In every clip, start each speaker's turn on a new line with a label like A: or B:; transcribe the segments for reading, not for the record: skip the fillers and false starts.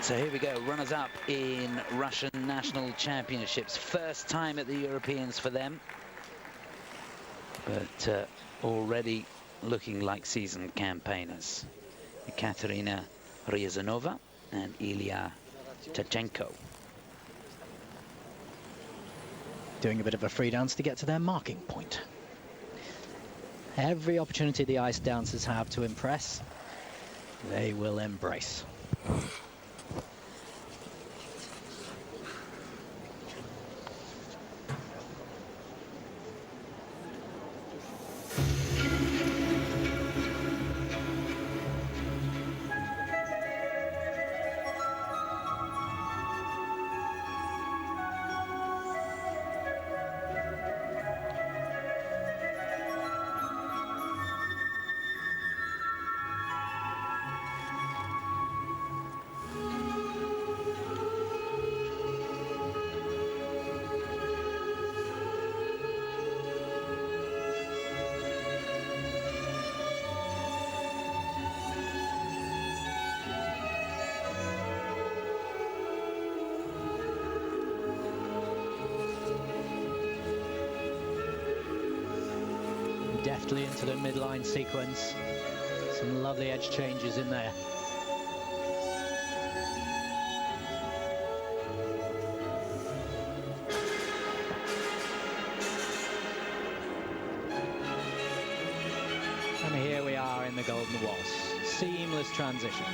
A: So here we go, runners-up in Russian National Championships. First time at the Europeans for them, but already looking like seasoned campaigners. Katerina Riazanova and Tkachenko.
B: Doing a bit of a free dance to get to their marking point. Every opportunity the ice dancers have to impress, they will embrace. Deftly into the midline sequence. Some lovely edge changes in there. And here we are in the Golden Waltz. Seamless transition.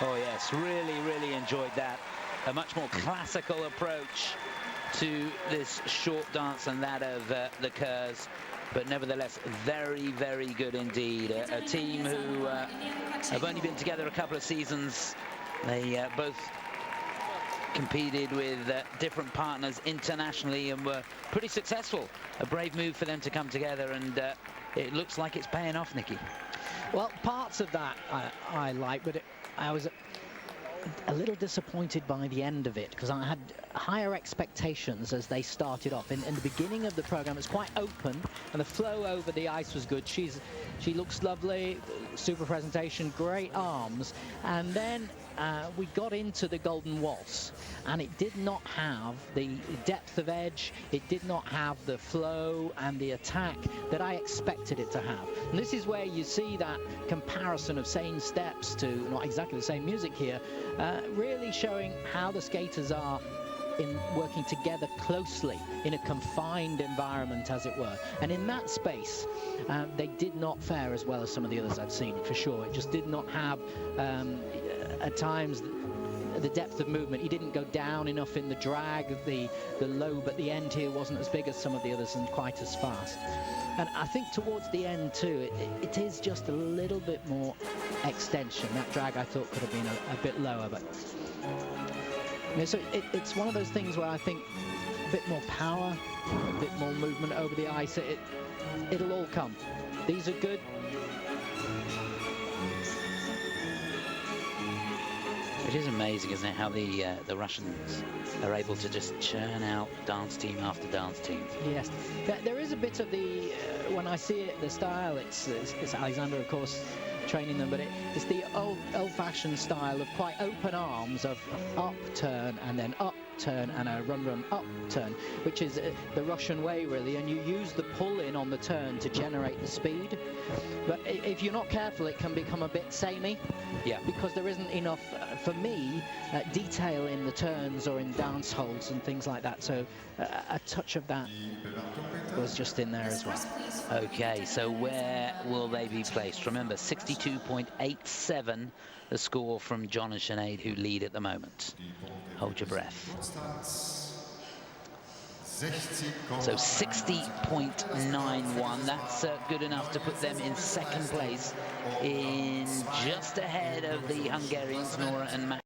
A: Oh yes, really enjoyed that. A much more classical approach to this short dance than that of the Kurs, but nevertheless very good indeed. A team who have only been together a couple of seasons. They both competed with different partners internationally and were pretty successful. A brave move for them to come together, and it looks like it's paying off, Nikki.
B: Well, parts of that I like, but I was a little disappointed by the end of it, because I had higher expectations as they started off. In the beginning of the program, it's quite open, and the flow over the ice was good. She looks lovely, super presentation, great arms, and then we got into the Golden Waltz, and it did not have the depth of edge, it did not have the flow and the attack that I expected it to have. And this is where you see that comparison of same steps to not exactly the same music here, really showing how the skaters are in working together closely in a confined environment, as it were. And in that space, they did not fare as well as some of the others I'd seen, for sure. It just did not have, at times, the depth of movement. He didn't go down enough in the drag. The lobe at the end here wasn't as big as some of the others and quite as fast. And I think towards the end too, it is just a little bit more extension. That drag I thought could have been a bit lower, but you know, so it's one of those things where I think a bit more power, a bit more movement over the ice. It'll all come. These are good.
A: It is amazing, isn't it, how the Russians are able to just churn out dance team after dance team.
B: Yes, there is a bit of the when I see it, the style. It's Alexander, of course, training them, but it's the old-fashioned style of quite open arms of up turn and then up turn and a run up turn, which is the Russian way really, and you use the pull in on the turn to generate the speed. But if you're not careful, it can become a bit samey.
A: Yeah.
B: Because there isn't enough, for me, detail in the turns or in dance holds and things like that. So a touch of that was just in there as well.
A: Okay, so where will they be placed? Remember, 62.87 the score from John and Sinead, who lead at the moment. Hold your breath. So 60.91, that's good enough to put them in second place, in just ahead of the Hungarians, Nora and Matt.